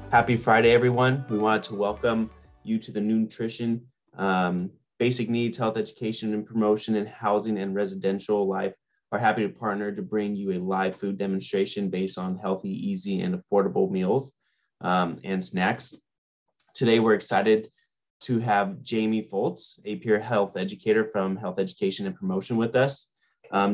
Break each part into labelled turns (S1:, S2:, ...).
S1: Happy Friday, everyone. We wanted to welcome you to the NOONtrition Basic Needs, Health Education and Promotion in Housing and Residential Life are happy to partner to bring you a live food demonstration based on healthy, easy, and affordable meals and snacks. Today, we're excited to have Jamie Foltz, a peer health educator from Health Education and Promotion with us.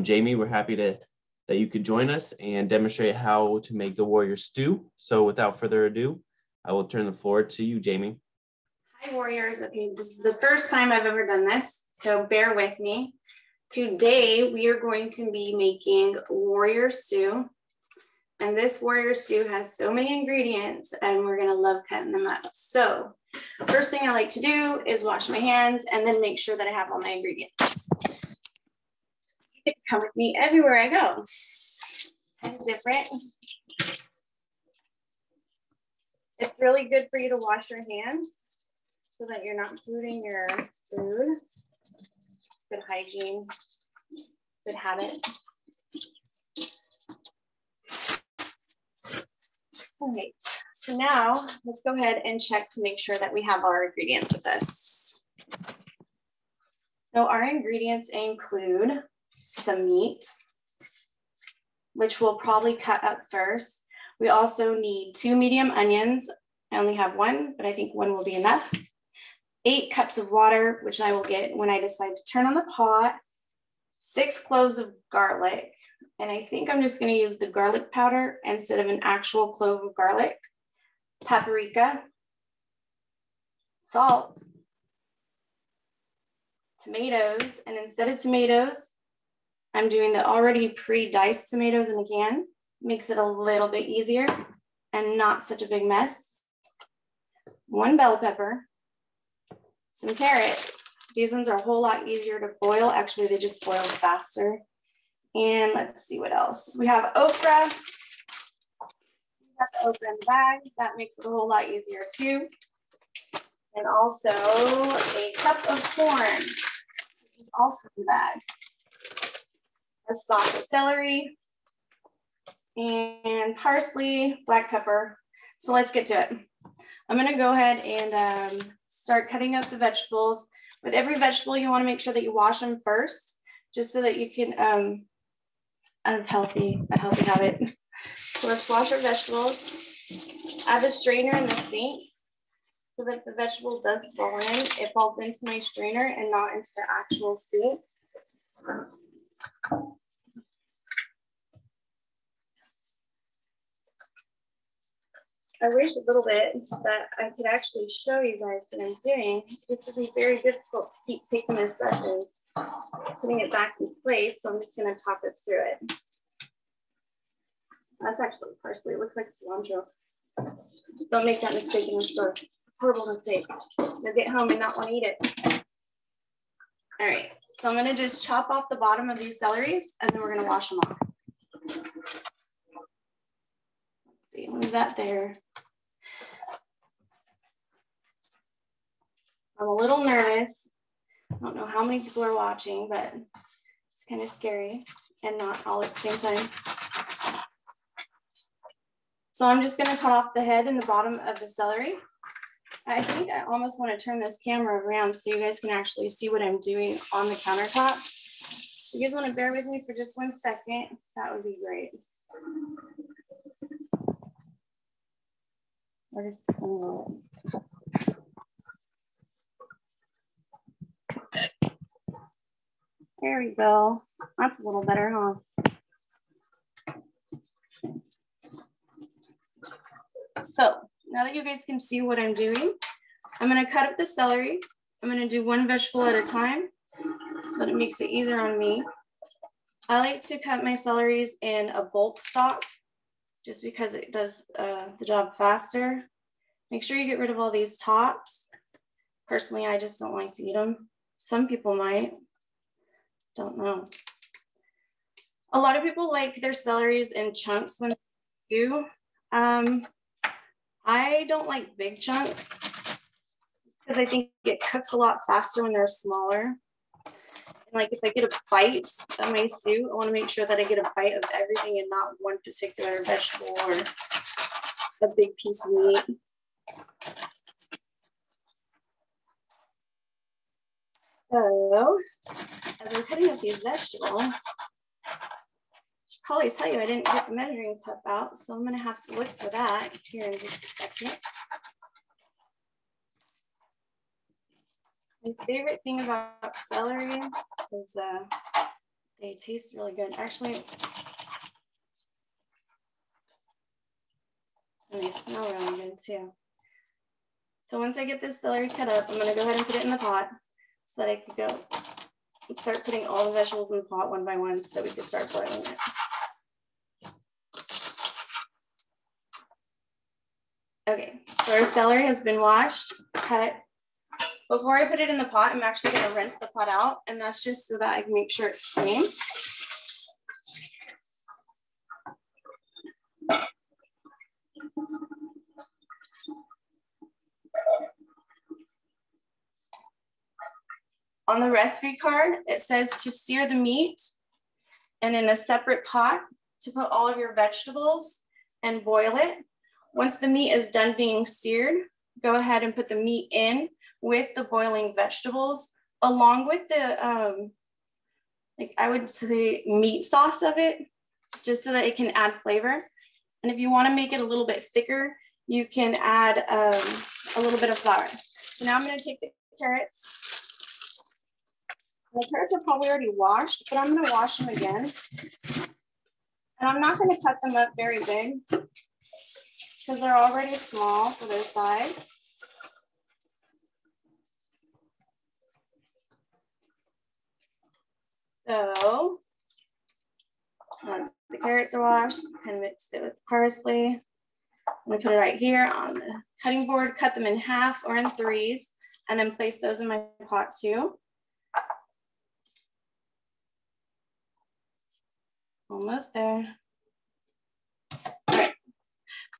S1: Jamie, we're happy that you could join us and demonstrate how to make the warrior stew. So without further ado, I will turn the floor to you, Jamie.
S2: Hi, warriors. Okay, this is the first time I've ever done this, so bear with me. Today, we are going to be making warrior stew. And this warrior stew has so many ingredients, and we're gonna love cutting them up. So first thing I like to do is wash my hands and then make sure that I have all my ingredients. You can come with me everywhere I go. And different. It's really good for you to wash your hands so that you're not polluting your food. Good hygiene, good habit. All right, so now let's go ahead and check to make sure that we have our ingredients with us. So our ingredients include some meat, which we'll probably cut up first. We also need 2 medium onions. I only have 1, but I think 1 will be enough. 8 cups of water, which I will get when I decide to turn on the pot. 6 cloves of garlic. And I think I'm just going to use the garlic powder instead of an actual clove of garlic. Paprika. Salt. Tomatoes. And instead of tomatoes, I'm doing the already pre-diced tomatoes in a can. Makes it a little bit easier and not such a big mess. 1 bell pepper. Some carrots. These ones are a whole lot easier to boil. Actually, they just boil faster. And let's see what else. We have okra. We have the okra in the bag. That makes it a whole lot easier too. And also a cup of corn, which is also in the bag. A stalk of celery and parsley, black pepper. So let's get to it. I'm gonna go ahead and start cutting up the vegetables. With every vegetable, you wanna make sure that you wash them first, just so that you can, a healthy habit. So let's wash our vegetables. I have a strainer in the sink, so that if the vegetable does fall in, it falls into my strainer and not into the actual soup. I wish a little bit that I could actually show you guys what I'm doing. This would be very difficult to keep taking this brush and putting it back in place, so I'm just going to talk us through it. That's actually parsley. It looks like cilantro. Just don't make that mistake in the store. Horrible mistake. You'll get home and not want to eat it. All right, so I'm going to just chop off the bottom of these celeries, and then we're going to wash them off. Let's see, leave that there. I'm a little nervous. I don't know how many people are watching, but it's kind of scary and not all at the same time. So I'm just going to cut off the head and the bottom of the celery. I think I almost want to turn this camera around so you guys can actually see what I'm doing on the countertop. If you guys want to bear with me for just 1 second, that would be great. There we go. That's a little better, huh? So now that you guys can see what I'm doing, I'm going to cut up the celery. I'm going to do 1 vegetable at a time so that it makes it easier on me. I like to cut my celeries in a bulk stalk just because it does the job faster. Make sure you get rid of all these tops. Personally, I just don't like to eat them. Some people might. Don't know. A lot of people like their celeries in chunks when they do. I don't like big chunks because I think it cooks a lot faster when they're smaller. And like if I get a bite of my stew, I want to make sure that I get a bite of everything and not one particular vegetable or a big piece of meat. So as we're cutting up these vegetables, I should probably tell you I didn't get the measuring cup out, so I'm gonna have to look for that here in just a second. My favorite thing about celery is they taste really good. Actually, and they smell really good too. So once I get this celery cut up, I'm gonna go ahead and put it in the pot so that I can go and start putting all the vegetables in the pot one by one so that we can start boiling it. Okay, so our celery has been washed, cut. Before I put it in the pot, I'm actually gonna rinse the pot out, and that's just so that I can make sure it's clean. On the recipe card, it says to sear the meat and in a separate pot to put all of your vegetables and boil it. Once the meat is done being seared, go ahead and put the meat in with the boiling vegetables, along with the, like I would say meat sauce of it, just so that it can add flavor. And if you wanna make it a little bit thicker, you can add a little bit of flour. So now I'm gonna take the carrots. The carrots are probably already washed, but I'm gonna wash them again. And I'm not gonna cut them up very big because they're already small for their size. So once the carrots are washed, and mix it with parsley. I'm gonna put it right here on the cutting board, cut them in half or in threes, and then place those in my pot too. Almost there. All right.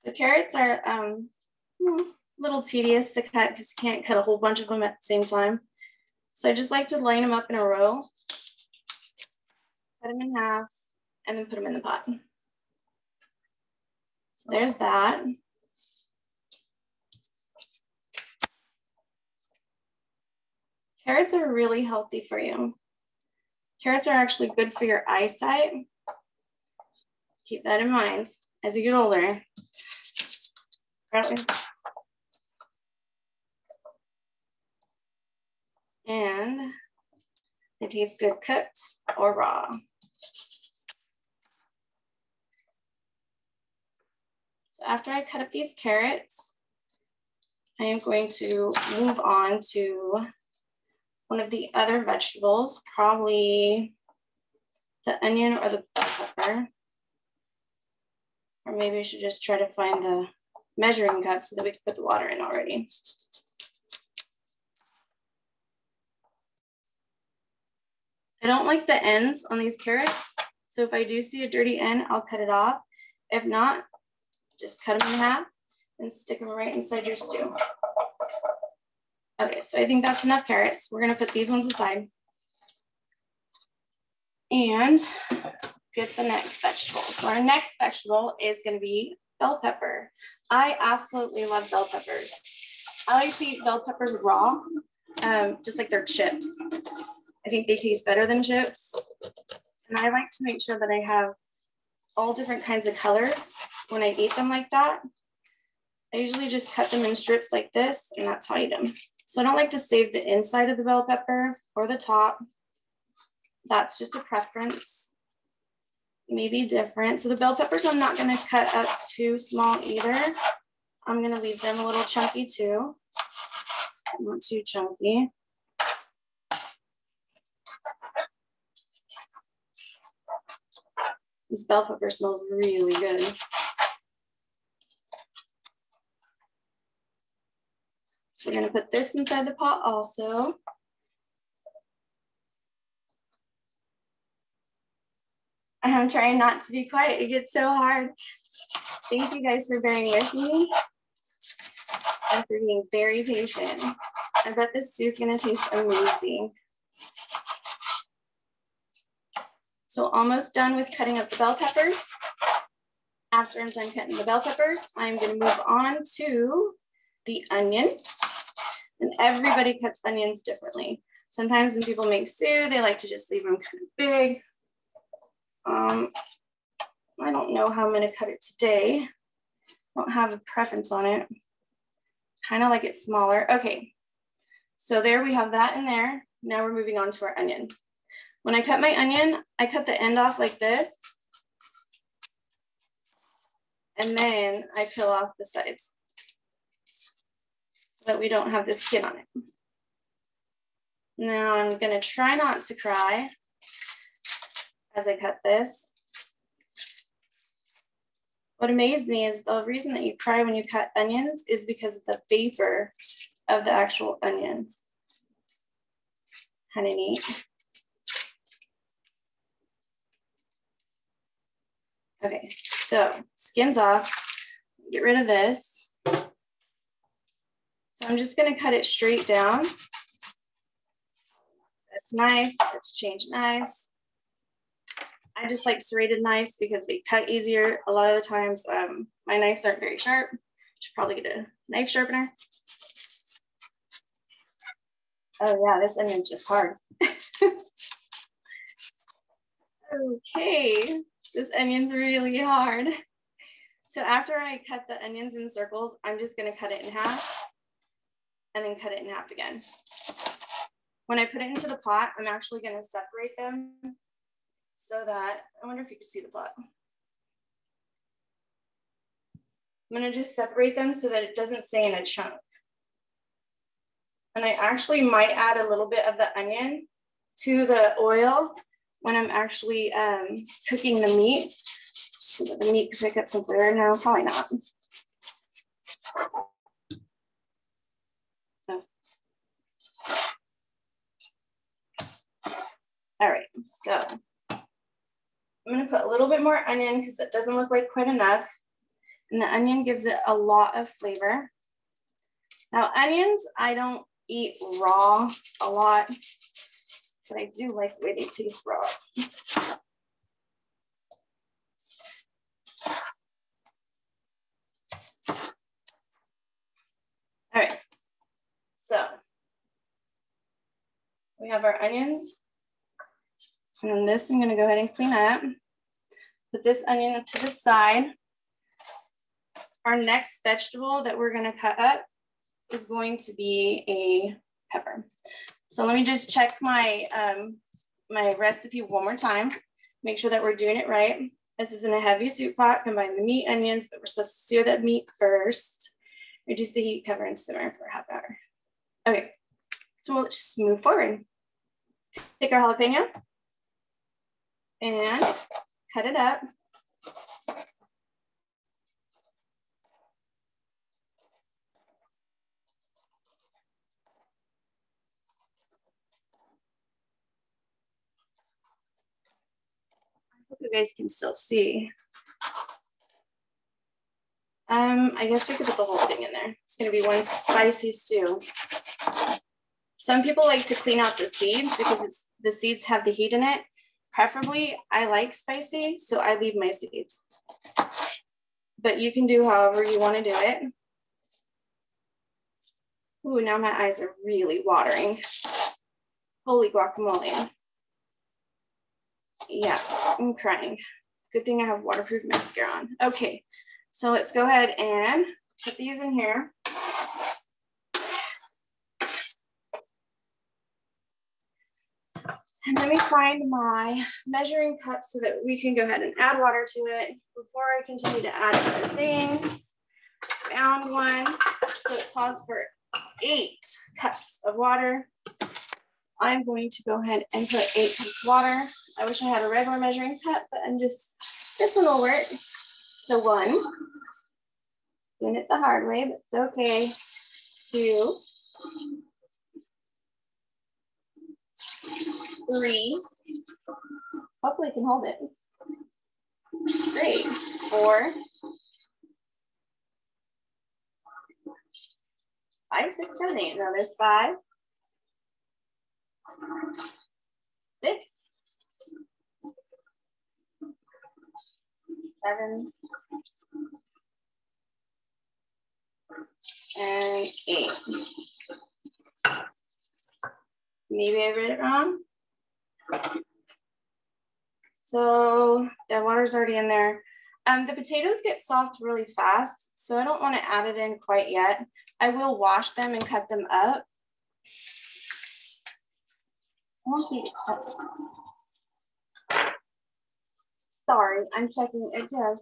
S2: The carrots are a little tedious to cut because you can't cut a whole bunch of them at the same time. So I just like to line them up in a row, cut them in half, and then put them in the pot. So there's that. Carrots are really healthy for you. Carrots are actually good for your eyesight. Keep that in mind as you get older. And it tastes good cooked or raw. So after I cut up these carrots, I am going to move on to one of the other vegetables, probably the onion or the bell pepper. Or maybe I should just try to find the measuring cup so that we can put the water in already. I don't like the ends on these carrots. So if I do see a dirty end, I'll cut it off. If not, just cut them in half and stick them right inside your stew. Okay, so I think that's enough carrots. We're gonna put these ones aside and get the next vegetable. So our next vegetable is gonna be bell pepper. I absolutely love bell peppers. I like to eat bell peppers raw, just like they're chips. I think they taste better than chips. And I like to make sure that I have all different kinds of colors when I eat them like that. I usually just cut them in strips like this, and that's how I eat them. So I don't like to save the inside of the bell pepper or the top. That's just a preference. It may be different. So the bell peppers, I'm not gonna cut up too small either. I'm gonna leave them a little chunky too. Not too chunky. This bell pepper smells really good. We're gonna put this inside the pot also. I'm trying not to be quiet, it gets so hard. Thank you guys for bearing with me and for being very patient. I bet this stew is gonna taste amazing. So almost done with cutting up the bell peppers. After I'm done cutting the bell peppers, I'm gonna move on to the onion. And everybody cuts onions differently. Sometimes when people make stew, they like to just leave them kind of big. I don't know how I'm gonna cut it today. I don't have a preference on it. Kind of like it smaller. Okay, so there we have that in there. Now we're moving on to our onion. When I cut my onion, I cut the end off like this. And then I peel off the sides so that we don't have the skin on it. Now I'm gonna try not to cry as I cut this. What amazed me is the reason that you cry when you cut onions is because of the vapor of the actual onion. Kind of neat. Okay, so skin's off. Get rid of this. So I'm just gonna cut it straight down. This knife, let's change knives. I just like serrated knives because they cut easier. A lot of the times, my knives aren't very sharp. Should probably get a knife sharpener. Oh yeah, this onion's just hard. Okay, this onion's really hard. So after I cut the onions in circles, I'm just gonna cut it in half and then cut it in half again. When I put it into the pot, I'm actually gonna separate them so that, I wonder if you can see the pot. I'm gonna just separate them so that it doesn't stay in a chunk. And I actually might add a little bit of the onion to the oil when I'm actually cooking the meat, so that the meat can pick up some flavor. No, probably not. Oh. All right, so I'm gonna put a little bit more onion because it doesn't look like quite enough. And the onion gives it a lot of flavor. Now onions, I don't eat raw a lot, but I do like the way they taste raw. All right, so we have our onions. And then this I'm gonna go ahead and clean up. Put this onion to the side. Our next vegetable that we're gonna cut up is going to be a pepper. So let me just check my, my recipe one more time. Make sure that we're doing it right. This is in a heavy soup pot, combine the meat, onions, but we're supposed to sear that meat first. Reduce the heat, cover and simmer for a half hour. Okay, so let's just move forward. Take our jalapeno and cut it up. I hope you guys can still see. I guess we could put the whole thing in there. It's gonna be one spicy stew. Some people like to clean out the seeds because the seeds have the heat in it. Preferably, I like spicy, so I leave my seeds. But you can do however you want to do it. Ooh, now my eyes are really watering. Holy guacamole. Yeah, I'm crying. Good thing I have waterproof mascara on. Okay, so let's go ahead and put these in here. And let me find my measuring cup so that we can go ahead and add water to it before I continue to add other things. Found one, so it calls for 8 cups of water. I'm going to go ahead and put 8 cups of water. I wish I had a regular measuring cup, but this one will work. So 1, doing it the hard way, but it's okay. 2, 3, hopefully I can hold it. 3, 4, 5, 6, 7, 8. Now there's 5, 6, 7, and 8. Maybe I read it wrong. So the water's already in there. The potatoes get soft really fast, so I don't want to add it in quite yet. I will wash them and cut them up. I want these cut. Sorry, I'm checking it does.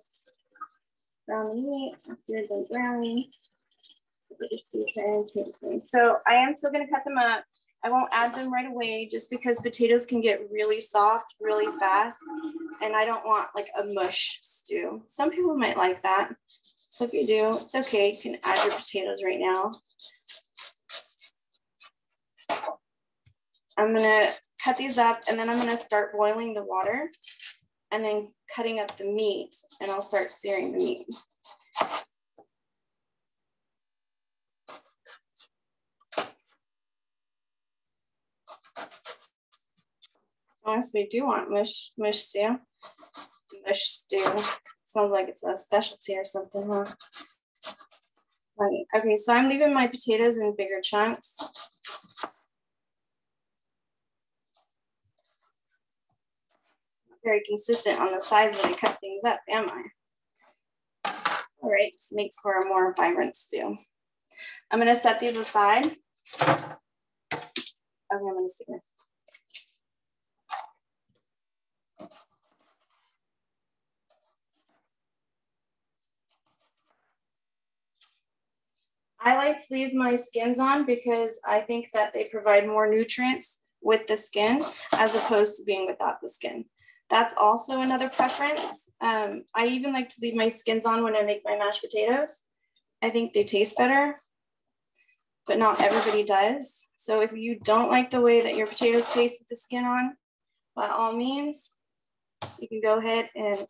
S2: Brownie meat, here's a brownie. So I am still going to cut them up. I won't add them right away just because potatoes can get really soft really fast, and I don't want like a mush stew. Some people might like that. So if you do, it's okay. You can add your potatoes right now. I'm going to cut these up, and then I'm going to start boiling the water and then cutting up the meat, and I'll start searing the meat. Unless we do want mush stew. Mush stew. Sounds like it's a specialty or something, huh? Right. Okay, so I'm leaving my potatoes in bigger chunks. Very consistent on the size when I cut things up, am I? All right, just makes for a more vibrant stew. I'm gonna set these aside. Okay, I'm gonna stick it. I like to leave my skins on because I think that they provide more nutrients with the skin as opposed to being without the skin. That's also another preference. I even like to leave my skins on when I make my mashed potatoes. I think they taste better, but not everybody does. So if you don't like the way that your potatoes taste with the skin on, by all means, you can go ahead and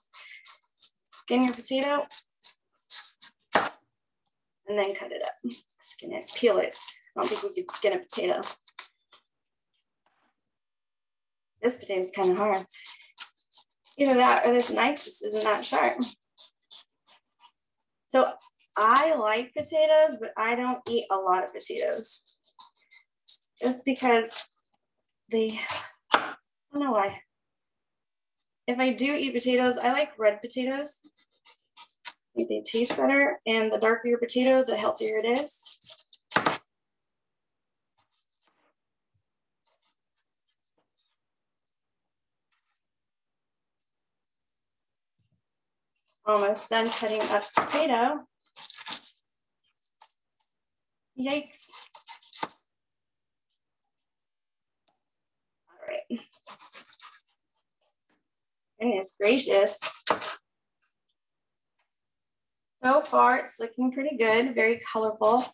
S2: skin your potato and then cut it up. Skin it, peel it. I don't think we could skin a potato. This potato is kind of hard. Either that or this knife just isn't that sharp. So I like potatoes, but I don't eat a lot of potatoes. Just because I don't know why. If I do eat potatoes, I like red potatoes. I think they taste better, and the darker your potato, the healthier it is. Almost done cutting up potato. Yikes. All right. Goodness gracious. So far, it's looking pretty good, very colorful.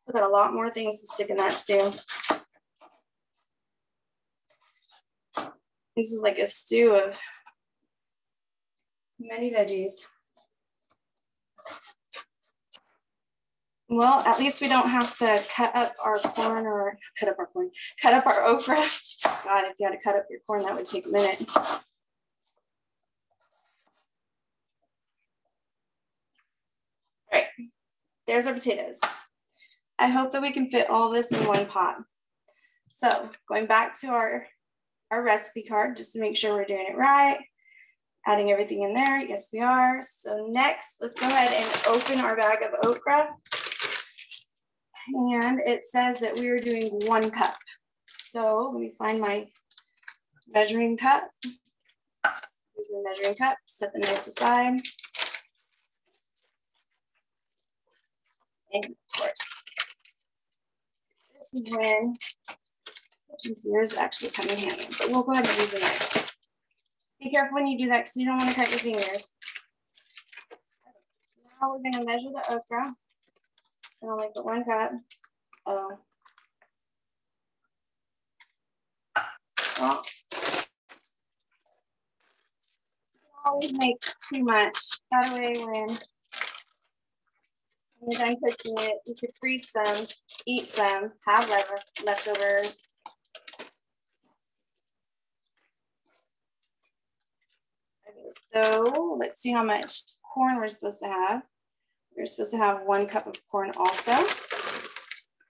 S2: Still got a lot more things to stick in that stew. This is like a stew of many veggies. Well, at least we don't have to cut up our corn or cut up our okra. God, if you had to cut up your corn, that would take a minute. All right, there's our potatoes. I hope that we can fit all this in one pot. So going back to our recipe card, just to make sure we're doing it right. Adding everything in there. Yes, we are. So next, let's go ahead and open our bag of okra. And it says that we are doing 1 cup. So let me find my measuring cup. Here's the measuring cup. Set the knife aside. And of course, this is when scissors actually come in handy. But we'll go ahead and use a knife. Be careful when you do that because you don't want to cut your fingers. Now we're going to measure the okra. And I'll make it 1 cup. Oh. Well, always make too much. That way when you're done cooking it, you could freeze some, eat some, have leftovers. Okay, so let's see how much corn we're supposed to have. We're supposed to have 1 cup of corn also.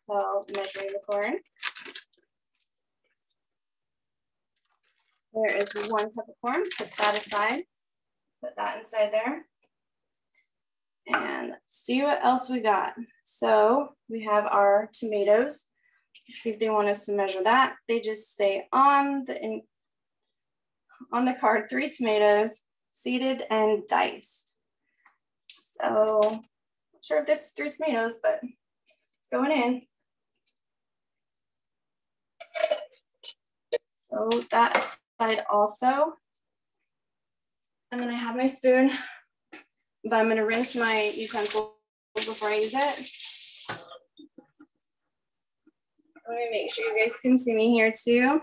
S2: So So measuring the corn. There is 1 cup of corn, put that aside, put that inside there. And let's see what else we got. So we have our tomatoes. Let's see if they want us to measure that. They just say on the card, 3 tomatoes, seeded and diced. So not sure if this is 3 tomatoes, but it's going in. So that aside also. And then I have my spoon, but I'm gonna rinse my utensil before I use it. Let me make sure you guys can see me here too.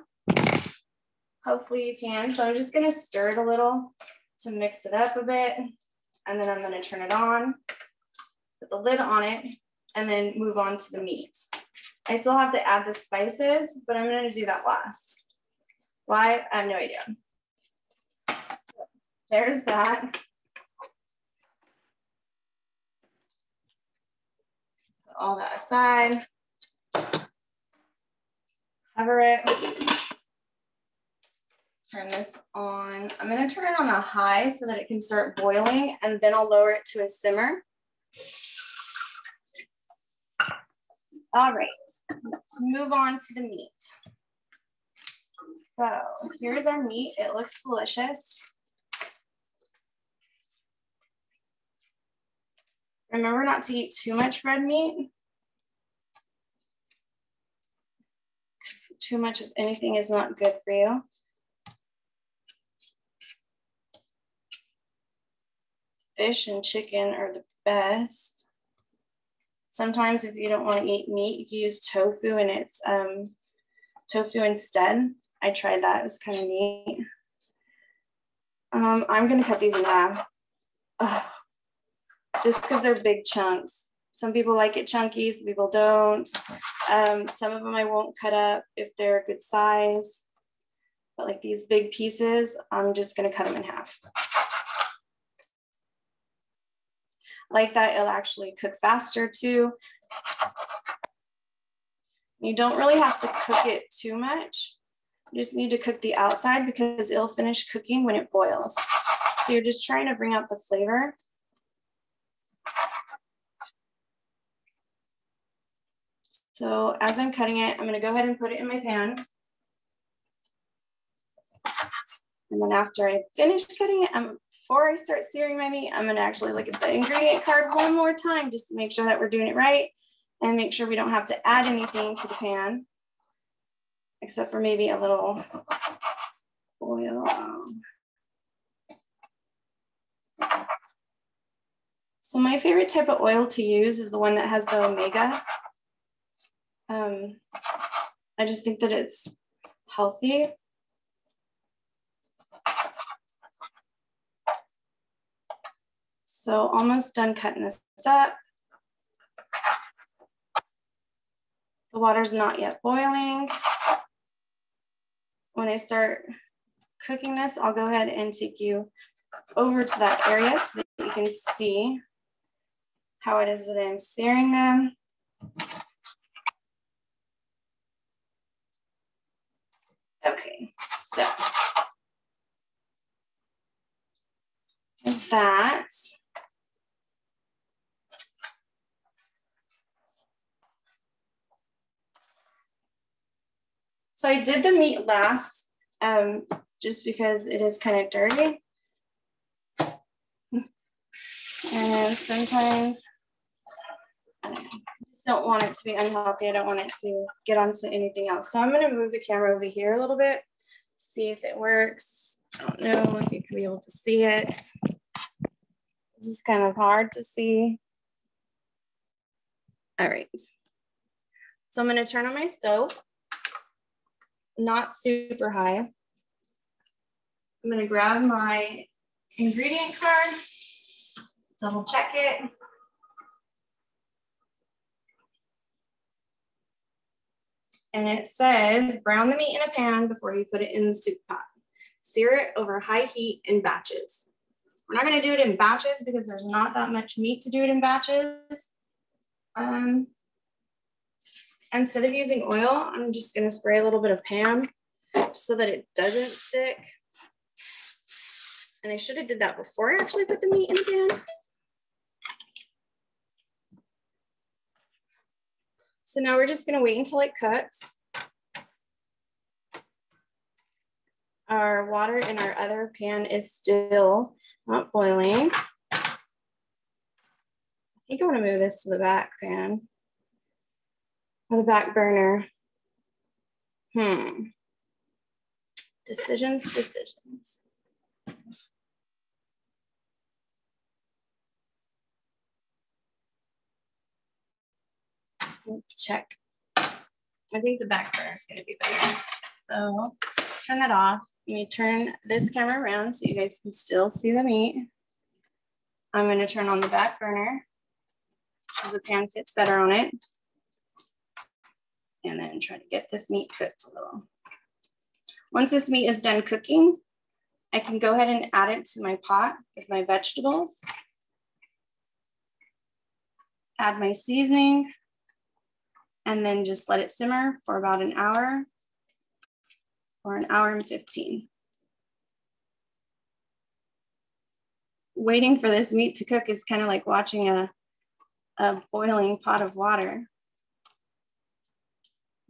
S2: Hopefully you can. So I'm just gonna stir it a little to mix it up a bit. And then I'm gonna turn it on, put the lid on it, and then move on to the meat. I still have to add the spices, but I'm gonna do that last. Why? I have no idea. There's that. Put all that aside. Cover it. Turn this on. I'm going to turn it on a high so that it can start boiling, and then I'll lower it to a simmer. All right, let's move on to the meat. So here's our meat. It looks delicious. Remember not to eat too much red meat. Too much of anything is not good for you. Fish and chicken are the best. Sometimes if you don't want to eat meat, you can use tofu, and it's tofu instead. I tried that, it was kind of neat. I'm gonna cut these in half. Just because they're big chunks. Some people like it chunky, some people don't. Some of them I won't cut up if they're a good size. But like these big pieces, I'm just gonna cut them in half. Like that, it'll actually cook faster too. You don't really have to cook it too much. You just need to cook the outside because it'll finish cooking when it boils. So you're just trying to bring out the flavor. So as I'm cutting it, I'm gonna go ahead and put it in my pan. And then after I finish cutting it, before I start searing my meat, I'm gonna actually look at the ingredient card one more time just to make sure that we're doing it right and make sure we don't have to add anything to the pan, except for maybe a little oil. So my favorite type of oil to use is the one that has the omega. I just think that it's healthy. So almost done cutting this up. The water's not yet boiling. When I start cooking this, I'll go ahead and take you over to that area so that you can see how it is that I'm searing them. Okay, so there's that. So I did the meat last, just because it is kind of dirty. And sometimes I just don't want it to be unhealthy. I don't want it to get onto anything else. So I'm going to move the camera over here a little bit, see if it works. I don't know if you can be able to see it. This is kind of hard to see. All right. So I'm going to turn on my stove, not super high. I'm going to grab my ingredient card, double check it. And it says, brown the meat in a pan before you put it in the soup pot. Sear it over high heat in batches. We're not going to do it in batches because there's not that much meat to do it in batches. instead of using oil, I'm just gonna spray a little bit of Pam just so that it doesn't stick. And I should have did that before I actually put the meat in the pan. So now we're just gonna wait until it cooks. Our water in our other pan is still not boiling. I think I wanna move this to the back pan or the back burner. Decisions. Let's check. I think the back burner is going to be better. So turn that off. Let me turn this camera around so you guys can still see the meat. I'm going to turn on the back burner because the pan fits better on it. And then try to get this meat cooked a little. Once this meat is done cooking, I can go ahead and add it to my pot with my vegetables. Add my seasoning. And then just let it simmer for about an hour or an hour and 15. Waiting for this meat to cook is kind of like watching a boiling pot of water.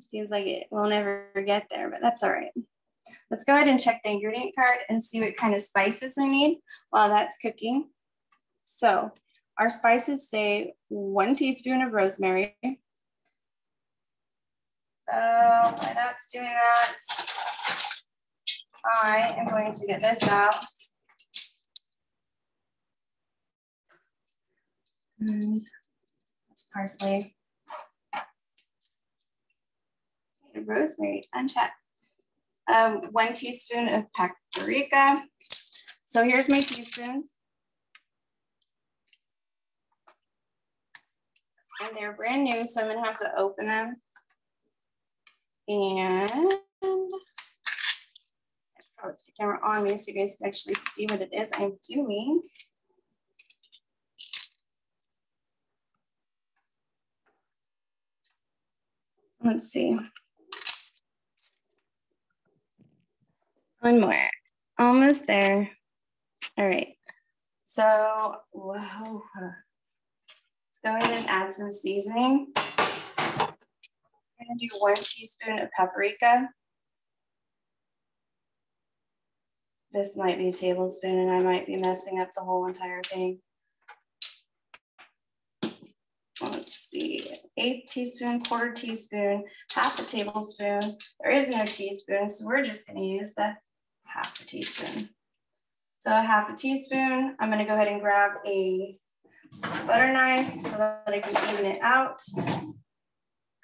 S2: Seems like it will never get there, but that's all right. Let's go ahead and check the ingredient card and see what kind of spices we need while that's cooking. So our spices say 1 teaspoon of rosemary. So while that's doing that, I am going to get this out. And that's parsley. Okay, rosemary, unchecked. 1 teaspoon of paprika. So here's my teaspoons. And they're brand new, so I'm gonna have to open them. And I should probably put the camera on me so you guys can actually see what it is I'm doing. Let's see. One more. Almost there. All right. So, whoa. Let's go ahead and add some seasoning. I'm gonna do 1 teaspoon of paprika. This might be a tablespoon and I might be messing up the whole entire thing. Let's see, 1/8 teaspoon, 1/4 teaspoon, 1/2 tablespoon. There is no teaspoon, so we're just gonna use the 1/2 teaspoon. So 1/2 teaspoon, I'm gonna go ahead and grab a butter knife so that I can even it out.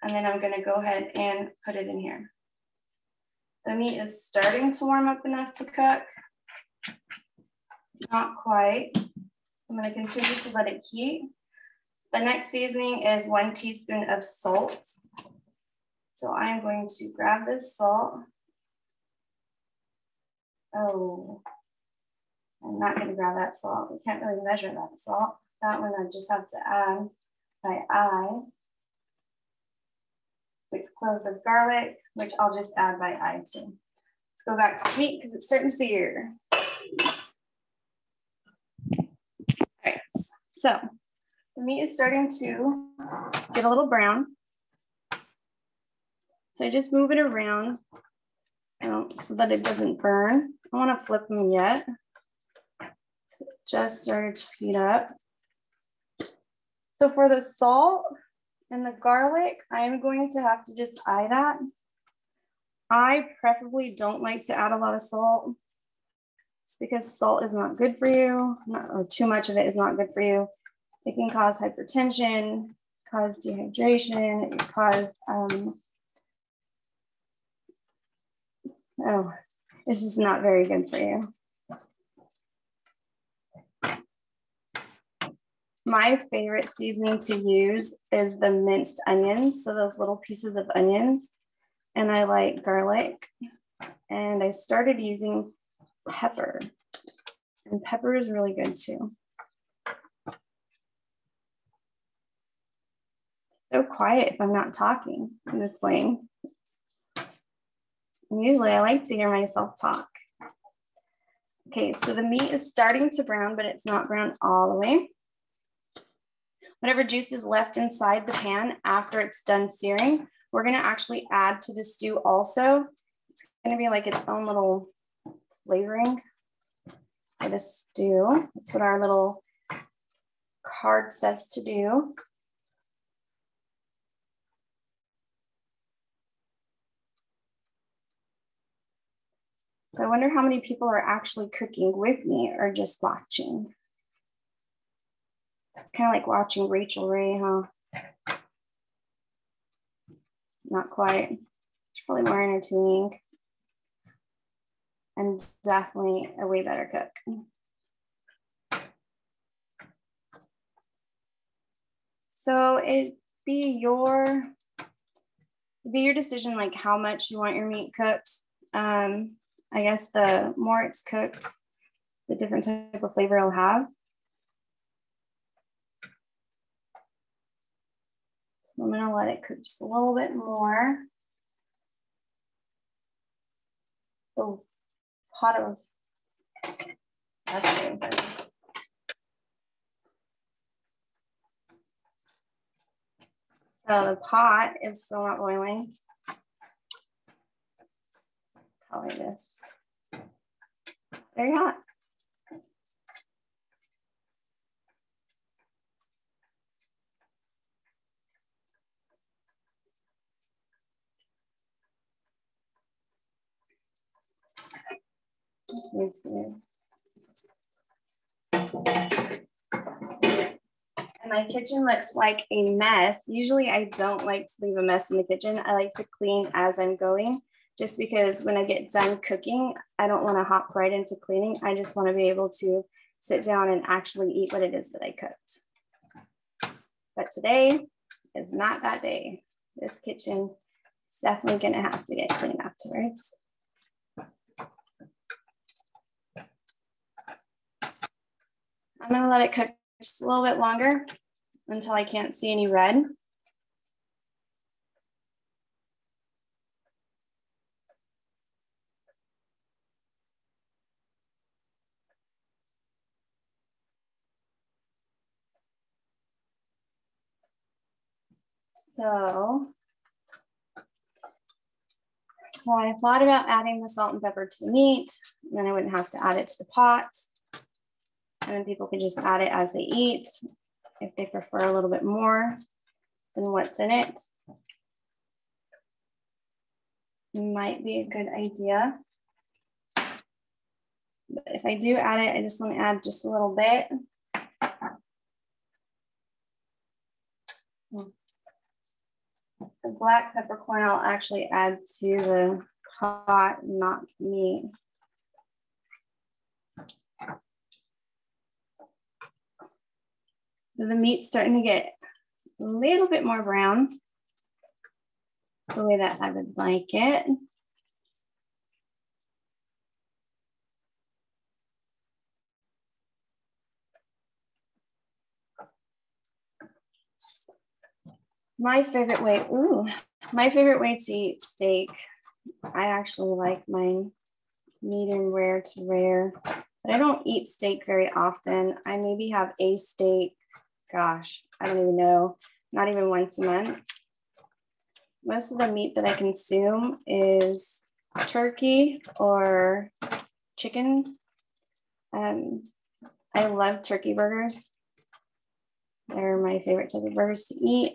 S2: And then I'm gonna go ahead and put it in here. The meat is starting to warm up enough to cook. Not quite. I'm gonna continue to let it heat. The next seasoning is 1 teaspoon of salt. So I'm going to grab this salt. Oh, I'm not gonna grab that salt. We can't really measure that salt. That one I just have to add by eye. 6 cloves of garlic, which I'll just add by eye too. Let's go back to the meat because it's starting to sear. All right, so the meat is starting to get a little brown. So I just move it around so that it doesn't burn. I don't want to flip them yet. So it just started to heat up. So for the salt and the garlic, I'm going to have to just eye that. I preferably don't like to add a lot of salt. It's because salt is not good for you, or too much of it is not good for you. It can cause hypertension, cause dehydration, it can cause, it's just not very good for you. My favorite seasoning to use is the minced onions. So those little pieces of onions. And I like garlic. And I started using pepper. And pepper is really good too. so quiet if I'm not talking in the sling. And usually I like to hear myself talk. Okay, so the meat is starting to brown, but it's not brown all the way. Whatever juice is left inside the pan after it's done searing, we're gonna actually add to the stew also. It's gonna be like its own little flavoring for the stew. That's what our little card says to do. So I wonder how many people are actually cooking with me or just watching. It's kind of like watching Rachel Ray, huh? Not quite. She's probably more entertaining and definitely a way better cook. So it'd be your decision, like how much you want your meat cooked. I guess the more it's cooked, the different type of flavor it'll have. So I'm gonna let it cook just a little bit more. The pot of, that's very good. So the pot is still not boiling. Probably this. Very hot. And my kitchen looks like a mess. Usually I don't like to leave a mess in the kitchen. I like to clean as I'm going, just because when I get done cooking, I don't want to hop right into cleaning. I just want to be able to sit down and actually eat what it is that I cooked. But today is not that day. This kitchen is definitely going to have to get cleaned afterwards. I'm going to let it cook just a little bit longer until I can't see any red. So I thought about adding the salt and pepper to the meat, and then I wouldn't have to add it to the pot. And then people can just add it as they eat if they prefer a little bit more than what's in it. Might be a good idea. But if I do add it, I just want to add just a little bit. The black peppercorn I'll actually add to the pot, not meat. So the meat's starting to get a little bit more brown, the way that I would like it. My favorite way to eat steak, I actually like mine medium rare to rare, but I don't eat steak very often. I maybe have a steak, gosh, I don't even know, not even once a month. Most of the meat that I consume is turkey or chicken. I love turkey burgers. They're my favorite type of burgers to eat.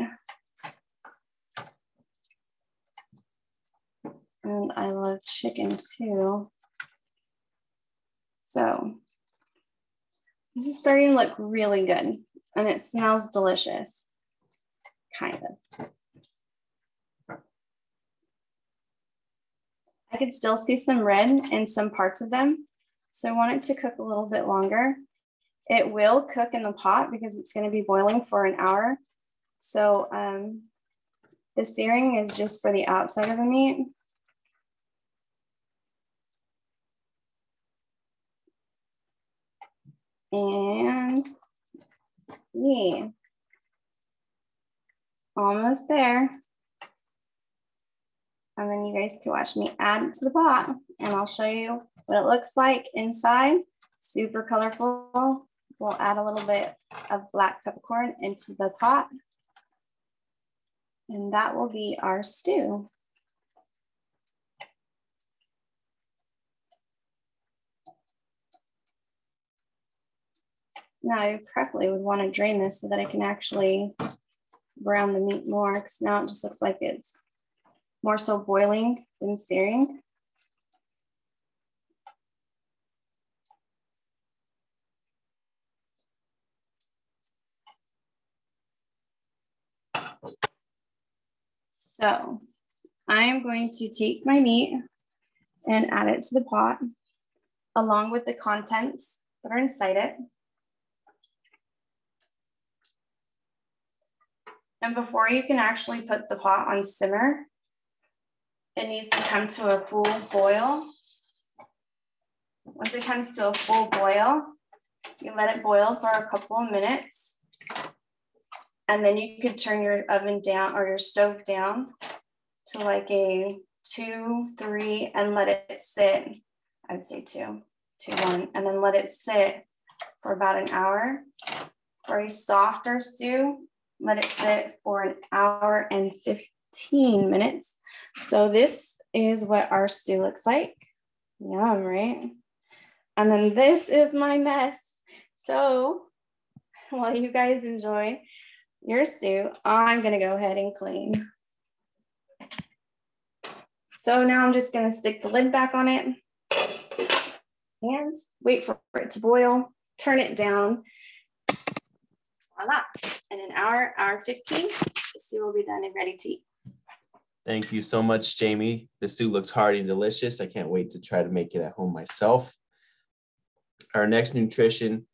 S2: And I love chicken too. So this is starting to look really good and it smells delicious, kind of. I could still see some red in some parts of them. So I want it to cook a little bit longer. It will cook in the pot because it's going to be boiling for an hour. So the searing is just for the outside of the meat. And yeah, Almost there. And then you guys can watch me add it to the pot, and I'll show you what it looks like inside. Super colorful. We'll add a little bit of black peppercorn into the pot, and that will be our stew. Now I preferably would want to drain this so that I can actually brown the meat more, because now it just looks like it's more so boiling than searing. So I'm going to take my meat and add it to the pot along with the contents that are inside it. And before you can actually put the pot on simmer, it needs to come to a full boil. Once it comes to a full boil, you let it boil for a couple of minutes. And then you could turn your oven down or your stove down to like a 2, 3, and let it sit. I would say 2, 1, and then let it sit for about an hour. For a softer stew, let it sit for an hour and 15 minutes. So this is what our stew looks like. Yum, right? And then this is my mess. So while you guys enjoy your stew, I'm gonna go ahead and clean. So now I'm just gonna stick the lid back on it and wait for it to boil, turn it down. Voila, in an hour, hour 15, the stew will be done and ready to eat.
S1: Thank you so much, Jamie. The stew looks hearty and delicious. I can't wait to try to make it at home myself. Our next NOONtrition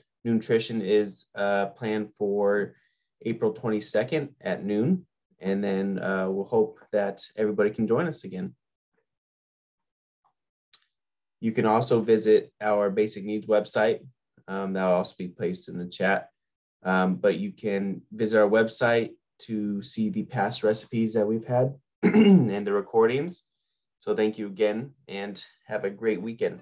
S1: is planned for April 22nd at noon. And then we'll hope that everybody can join us again. You can also visit our basic needs website. That'll also be placed in the chat. But you can visit our website to see the past recipes that we've had and the recordings. So thank you again and have a great weekend.